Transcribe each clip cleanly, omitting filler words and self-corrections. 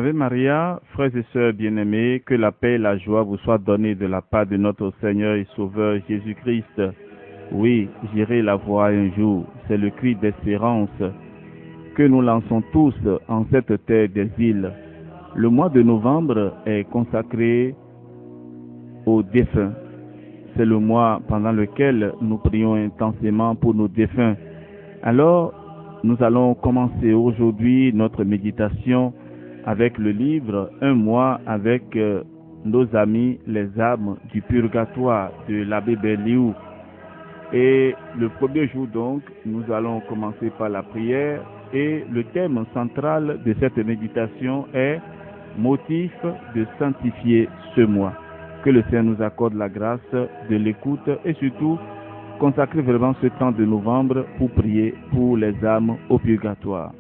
Ave Maria, frères et sœurs bien-aimés, que la paix et la joie vous soient données de la part de notre Seigneur et Sauveur Jésus-Christ. Oui, j'irai la voir un jour, c'est le cri d'espérance que nous lançons tous en cette terre d'exil. Le mois de novembre est consacré aux défunts. C'est le mois pendant lequel nous prions intensément pour nos défunts. Alors, nous allons commencer aujourd'hui notre méditation avec le livre « Un mois avec nos amis les âmes du purgatoire » de l'abbé Berliou. Et le premier jour donc, nous allons commencer par la prière et le thème central de cette méditation est « Motif de sanctifier ce mois ». Que le Seigneur nous accorde la grâce de l'écoute et surtout consacrer vraiment ce temps de novembre pour prier pour les âmes au purgatoire.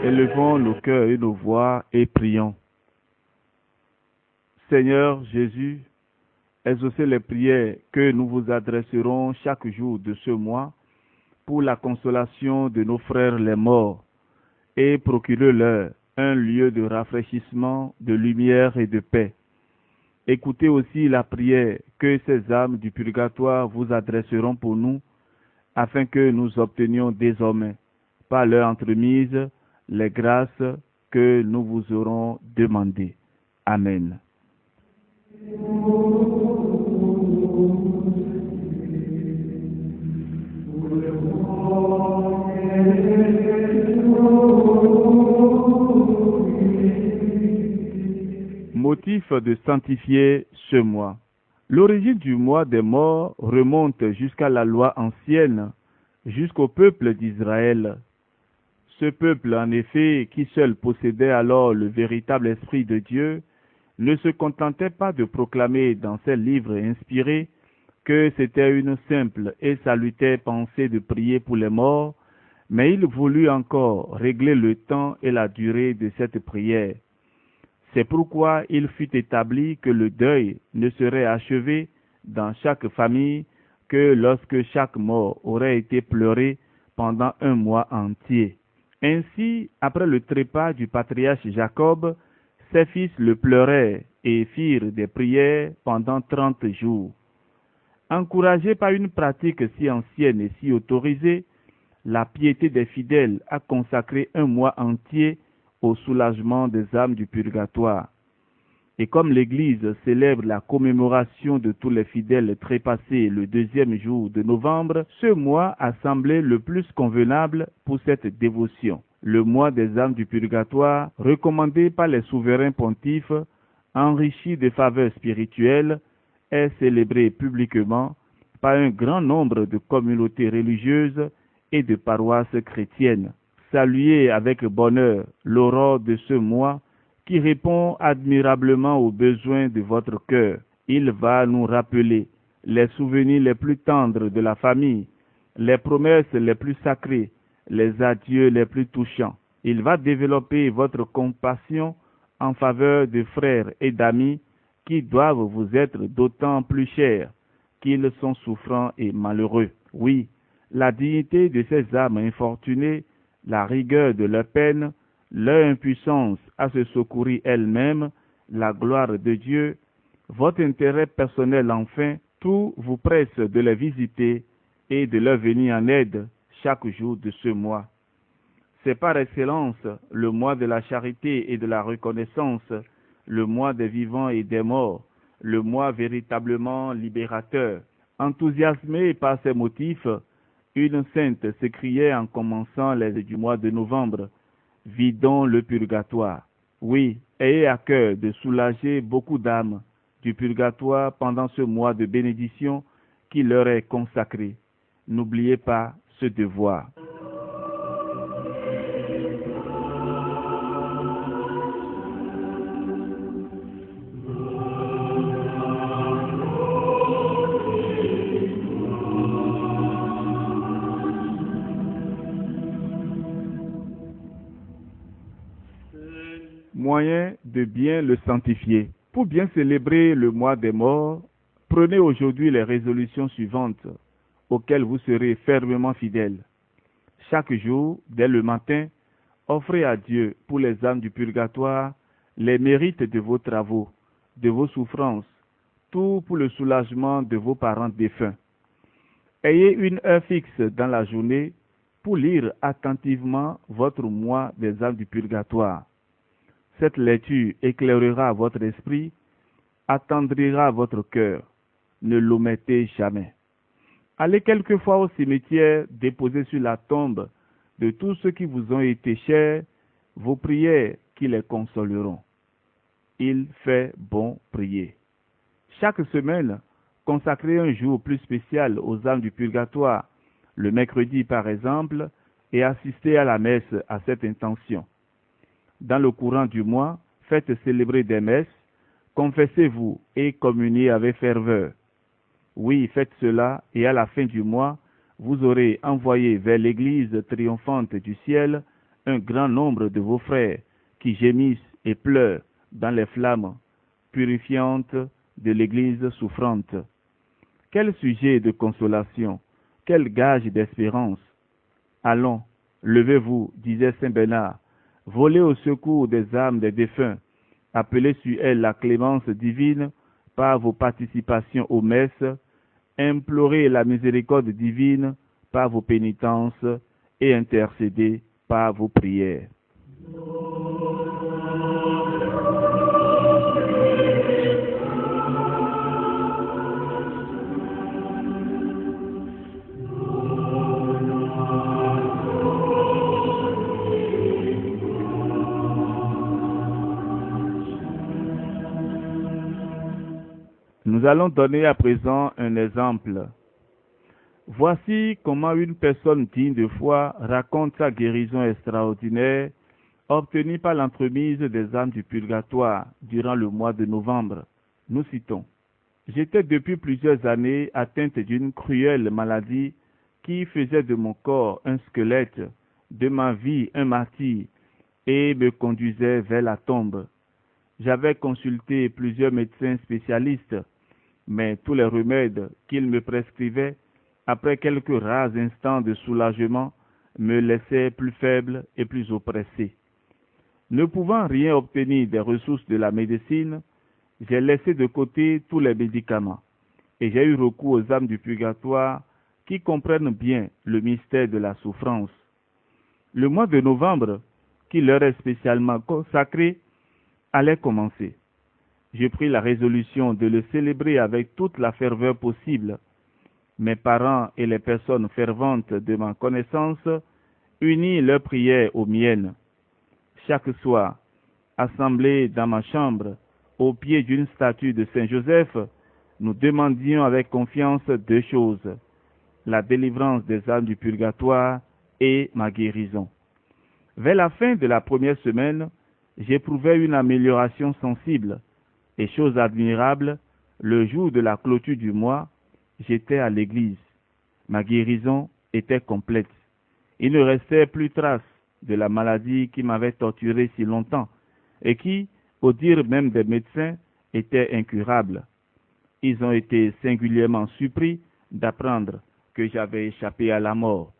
Élevons nos cœurs et nos voix et prions. Seigneur Jésus, exaucez les prières que nous vous adresserons chaque jour de ce mois pour la consolation de nos frères les morts et procurez-leur un lieu de rafraîchissement, de lumière et de paix. Écoutez aussi la prière que ces âmes du purgatoire vous adresseront pour nous, afin que nous obtenions désormais, par leur entremise, les grâces que nous vous aurons demandées. Amen. Motif de sanctifier ce mois. L'origine du mois des morts remonte jusqu'à la loi ancienne, jusqu'au peuple d'Israël. Ce peuple, en effet, qui seul possédait alors le véritable Esprit de Dieu, ne se contentait pas de proclamer dans ses livres inspirés que c'était une simple et salutaire pensée de prier pour les morts, mais il voulut encore régler le temps et la durée de cette prière. C'est pourquoi il fut établi que le deuil ne serait achevé dans chaque famille que lorsque chaque mort aurait été pleuré pendant un mois entier. Ainsi, après le trépas du patriarche Jacob, ses fils le pleurèrent et firent des prières pendant 30 jours. Encouragé par une pratique si ancienne et si autorisée, la piété des fidèles a consacré un mois entier au soulagement des âmes du purgatoire. Et comme l'Église célèbre la commémoration de tous les fidèles trépassés le 2e jour de novembre, ce mois a semblé le plus convenable pour cette dévotion. Le mois des âmes du purgatoire, recommandé par les souverains pontifes, enrichi de faveurs spirituelles, est célébré publiquement par un grand nombre de communautés religieuses et de paroisses chrétiennes. Saluez avec bonheur l'aurore de ce mois qui répond admirablement aux besoins de votre cœur. Il va nous rappeler les souvenirs les plus tendres de la famille, les promesses les plus sacrées, les adieux les plus touchants. Il va développer votre compassion en faveur de frères et d'amis qui doivent vous être d'autant plus chers qu'ils sont souffrants et malheureux. Oui, la dignité de ces âmes infortunées, la rigueur de leur peine, leur impuissance à se secourir elles-mêmes, la gloire de Dieu, votre intérêt personnel enfin, tout vous presse de les visiter et de leur venir en aide chaque jour de ce mois. C'est par excellence le mois de la charité et de la reconnaissance, le mois des vivants et des morts, le mois véritablement libérateur. Enthousiasmée par ces motifs, une sainte s'écriait en commençant les du mois de novembre: vidons le purgatoire. Oui, ayez à cœur de soulager beaucoup d'âmes du purgatoire pendant ce mois de bénédiction qui leur est consacré. N'oubliez pas ce devoir. de bien le sanctifier. Pour bien célébrer le mois des morts, prenez aujourd'hui les résolutions suivantes auxquelles vous serez fermement fidèles. Chaque jour, dès le matin, offrez à Dieu pour les âmes du purgatoire les mérites de vos travaux, de vos souffrances, tout pour le soulagement de vos parents défunts. Ayez une heure fixe dans la journée pour lire attentivement votre mois des âmes du purgatoire. Cette lecture éclairera votre esprit, attendrira votre cœur. Ne l'omettez jamais. Allez quelquefois au cimetière déposer sur la tombe de tous ceux qui vous ont été chers vos prières qui les consoleront. Il fait bon prier. Chaque semaine, consacrez un jour plus spécial aux âmes du purgatoire, le mercredi par exemple, et assistez à la messe à cette intention. Dans le courant du mois, faites célébrer des messes, confessez-vous et communiez avec ferveur. Oui, faites cela, et à la fin du mois, vous aurez envoyé vers l'église triomphante du ciel un grand nombre de vos frères qui gémissent et pleurent dans les flammes purifiantes de l'église souffrante. Quel sujet de consolation, quel gage d'espérance. Allons, levez-vous, disait saint Bernard, volez au secours des âmes des défunts, appelez sur elles la clémence divine par vos participations aux messes, implorez la miséricorde divine par vos pénitences et intercédez par vos prières. Nous allons donner à présent un exemple. Voici comment une personne digne de foi raconte sa guérison extraordinaire obtenue par l'entremise des âmes du purgatoire durant le mois de novembre. Nous citons: J'étais depuis plusieurs années atteinte d'une cruelle maladie qui faisait de mon corps un squelette, de ma vie un martyr, et me conduisait vers la tombe. J'avais consulté plusieurs médecins spécialistes, mais tous les remèdes qu'ils me prescrivaient, après quelques rares instants de soulagement, me laissaient plus faible et plus oppressé. Ne pouvant rien obtenir des ressources de la médecine, j'ai laissé de côté tous les médicaments et j'ai eu recours aux âmes du purgatoire qui comprennent bien le mystère de la souffrance. Le mois de novembre, qui leur est spécialement consacré, allait commencer. Je pris la résolution de le célébrer avec toute la ferveur possible. Mes parents et les personnes ferventes de ma connaissance unirent leurs prières aux miennes. Chaque soir, assemblés dans ma chambre, au pied d'une statue de Saint Joseph, nous demandions avec confiance deux choses: la délivrance des âmes du purgatoire et ma guérison. Vers la fin de la première semaine, j'éprouvais une amélioration sensible, et chose admirable, le jour de la clôture du mois, j'étais à l'église. Ma guérison était complète. Il ne restait plus trace de la maladie qui m'avait torturé si longtemps et qui, au dire même des médecins, était incurable. Ils ont été singulièrement surpris d'apprendre que j'avais échappé à la mort.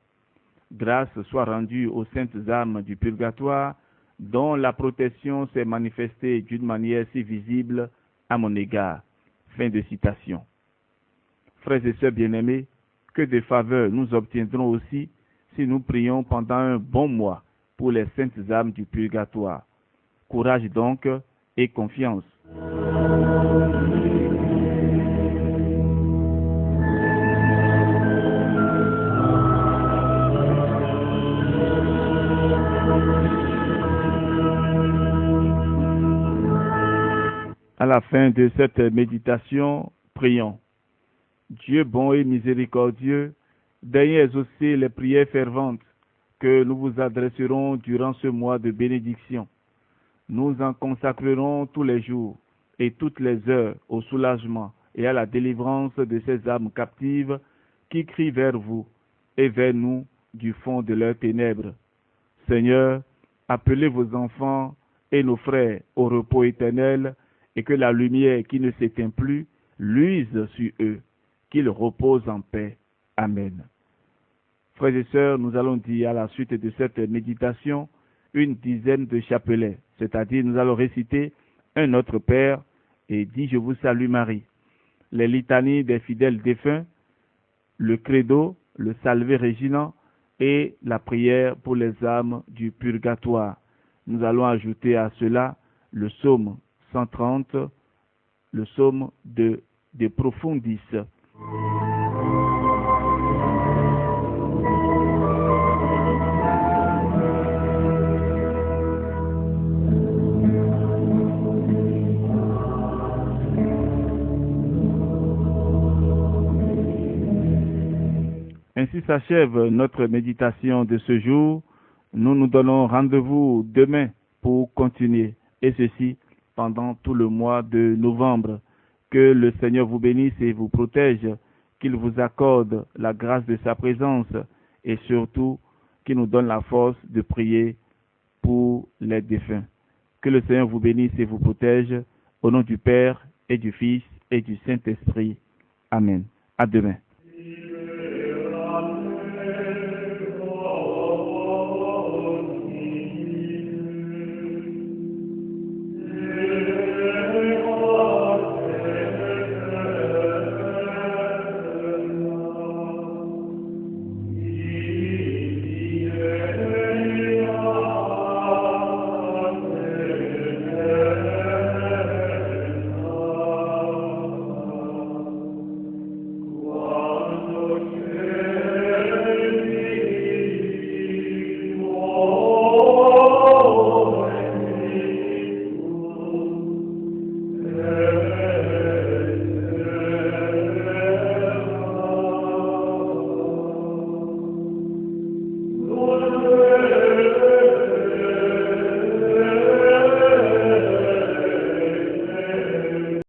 Grâce soit rendue aux saintes âmes du purgatoire, dont la protection s'est manifestée d'une manière si visible à mon égard. Fin de citation. Frères et sœurs bien-aimés, que de faveurs nous obtiendrons aussi si nous prions pendant un bon mois pour les saintes âmes du purgatoire. Courage donc et confiance. À la fin de cette méditation, prions. Dieu bon et miséricordieux, daignez exaucer les prières ferventes que nous vous adresserons durant ce mois de bénédiction. Nous en consacrerons tous les jours et toutes les heures au soulagement et à la délivrance de ces âmes captives qui crient vers vous et vers nous du fond de leurs ténèbres. Seigneur, appelez vos enfants et nos frères au repos éternel, et que la lumière qui ne s'éteint plus luise sur eux, qu'ils reposent en paix. Amen. Frères et sœurs, nous allons dire à la suite de cette méditation une dizaine de chapelets, c'est-à-dire nous allons réciter un Notre Père et dit Je vous salue Marie, les litanies des fidèles défunts, le credo, le Salve Regina et la prière pour les âmes du purgatoire. Nous allons ajouter à cela le psaume 130, le psaume de Profundis. Ainsi s'achève notre méditation de ce jour. Nous nous donnons rendez-vous demain pour continuer, et ceci pendant tout le mois de novembre. Que le Seigneur vous bénisse et vous protège, qu'il vous accorde la grâce de sa présence et surtout qu'il nous donne la force de prier pour les défunts. Que le Seigneur vous bénisse et vous protège au nom du Père et du Fils et du Saint-Esprit. Amen. À demain.